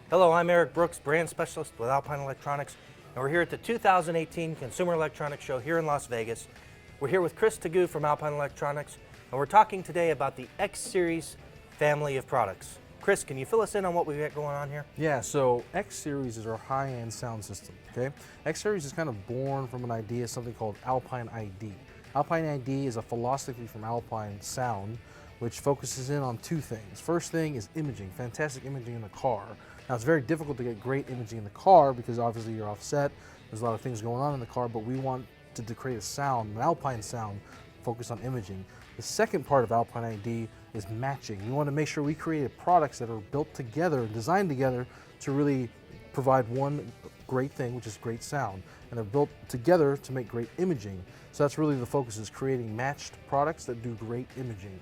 Hello, I'm Eric Brooks, brand specialist with Alpine Electronics, and we're here at the 2018 Consumer Electronics Show here in Las Vegas. We're here with Chris Tagu from Alpine Electronics, and we're talking today about the X Series family of products. Chris, can you fill us in on what we've got going on here? Yeah, so X Series is our high-end sound system, okay? X Series is kind of born from an idea, something called Alpine ID. Alpine ID is a philosophy from Alpine Sound, which focuses in on two things. First thing is imaging, fantastic imaging in the car. Now it's very difficult to get great imaging in the car because obviously you're offset, there's a lot of things going on in the car, but we want to create a sound, an Alpine sound, focused on imaging. The second part of Alpine ID is matching. We want to make sure we create products that are built together, designed together to really provide one great thing, which is great sound. And they're built together to make great imaging. So that's really the focus, is creating matched products that do great imaging.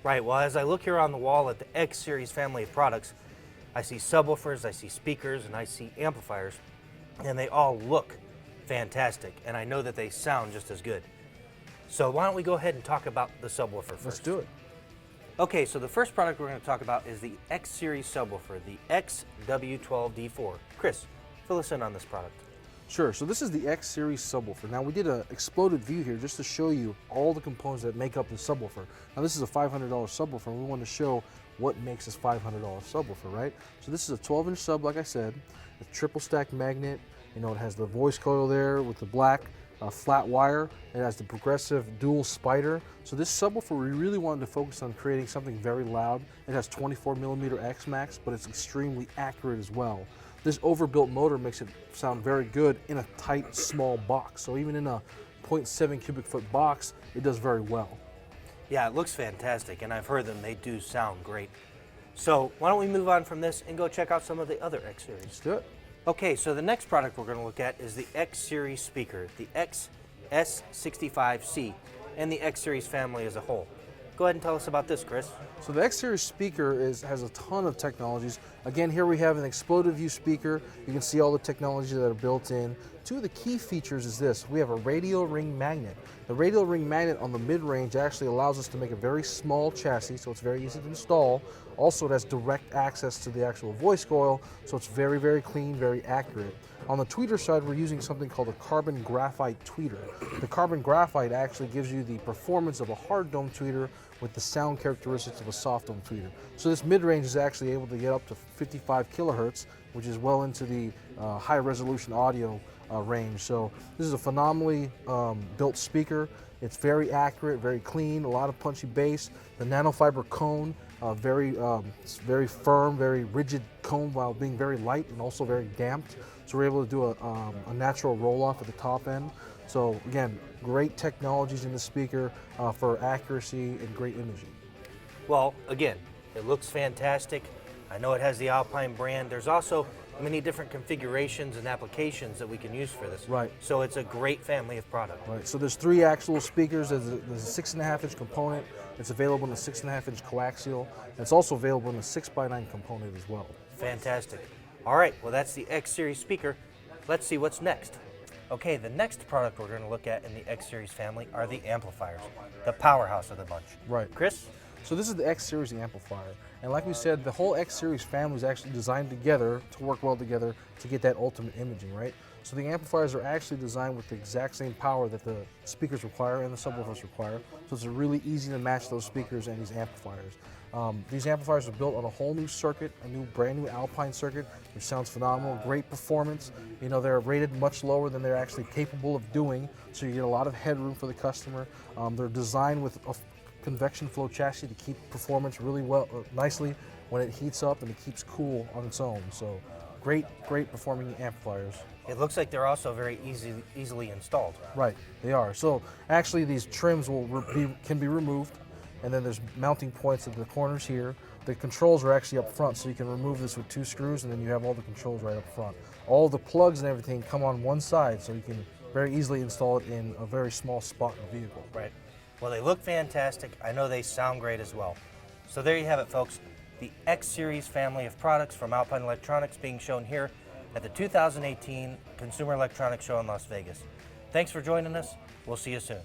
Right, well, as I look here on the wall at the X Series family of products, I see subwoofers, I see speakers, and I see amplifiers, and they all look fantastic, and I know that they sound just as good. So why don't we go ahead and talk about the subwoofer first? Let's do it. Okay, so the first product we're going to talk about is the X Series subwoofer, the XW12D4. Chris, fill us in on this product. Sure, so this is the X Series subwoofer. Now we did an exploded view here just to show you all the components that make up the subwoofer. Now this is a $500 subwoofer, and we want to show what makes this $500 subwoofer, right? So this is a 12-inch sub, like I said, a triple stack magnet. You know, it has the voice coil there with the black flat wire. It has the progressive dual spider. So this subwoofer, we really wanted to focus on creating something very loud. It has 24mm X-Max, but it's extremely accurate as well. This overbuilt motor makes it sound very good in a tight, small box. So even in a 0.7 cubic foot box, it does very well. Yeah, it looks fantastic, and I've heard them, they do sound great. So why don't we move on from this and go check out some of the other X Series. Let's do it. Okay, so the next product we're going to look at is the X Series speaker, the XS65C, and the X Series family as a whole. Go ahead and tell us about this, Chris. So the X Series speaker has a ton of technologies. Again, here we have an exploded view speaker. You can see all the technologies that are built in. Two of the key features is this. We have a radial ring magnet. The radial ring magnet on the mid-range actually allows us to make a very small chassis, so it's very easy to install. Also, it has direct access to the actual voice coil, so it's very, very clean, very accurate. On the tweeter side, we're using something called a carbon graphite tweeter. The carbon graphite actually gives you the performance of a hard dome tweeter with the sound characteristics of a soft dome tweeter. So this mid-range is actually able to get up to 55 kilohertz, which is well into the high resolution audio range. So this is a phenomenally built speaker. It's very accurate, very clean, a lot of punchy bass. The nanofiber cone, it's very firm, very rigid cone while being very light and also very damped. So we're able to do a natural roll-off at the top end. So again, great technologies in the speaker for accuracy and great imaging. Well, again, it looks fantastic. I know it has the Alpine brand. There's also many different configurations and applications that we can use for this. Right. So it's a great family of product. Right. So there's three actual speakers. There's a 6.5-inch component. It's available in a 6.5-inch coaxial. And it's also available in a 6x9 component as well. Fantastic. All right, well, that's the X Series speaker. Let's see what's next. Okay, the next product we're going to look at in the X Series family are the amplifiers, the powerhouse of the bunch. Right. Chris? So this is the X Series amplifier. And like we said, the whole X Series family is actually designed together to work well together to get that ultimate imaging, right? So the amplifiers are actually designed with the exact same power that the speakers require and the subwoofers require. So it's really easy to match those speakers and these amplifiers. These amplifiers are built on a whole new circuit, brand new Alpine circuit, which sounds phenomenal, great performance. You know, they're rated much lower than they're actually capable of doing, so you get a lot of headroom for the customer. They're designed with a convection flow chassis to keep performance really nicely when it heats up, and it keeps cool on its own. So great performing amplifiers. It looks like they're also very easily installed. Right, they are. So actually these trims can be removed, and then there's mounting points at the corners here. The controls are actually up front, so you can remove this with 2 screws, and then you have all the controls right up front. All the plugs and everything come on one side, so you can very easily install it in a very small spot in the vehicle. Right. Well, they look fantastic. I know they sound great as well. So there you have it, folks. The X Series family of products from Alpine Electronics being shown here at the 2018 Consumer Electronics Show in Las Vegas. Thanks for joining us. We'll see you soon.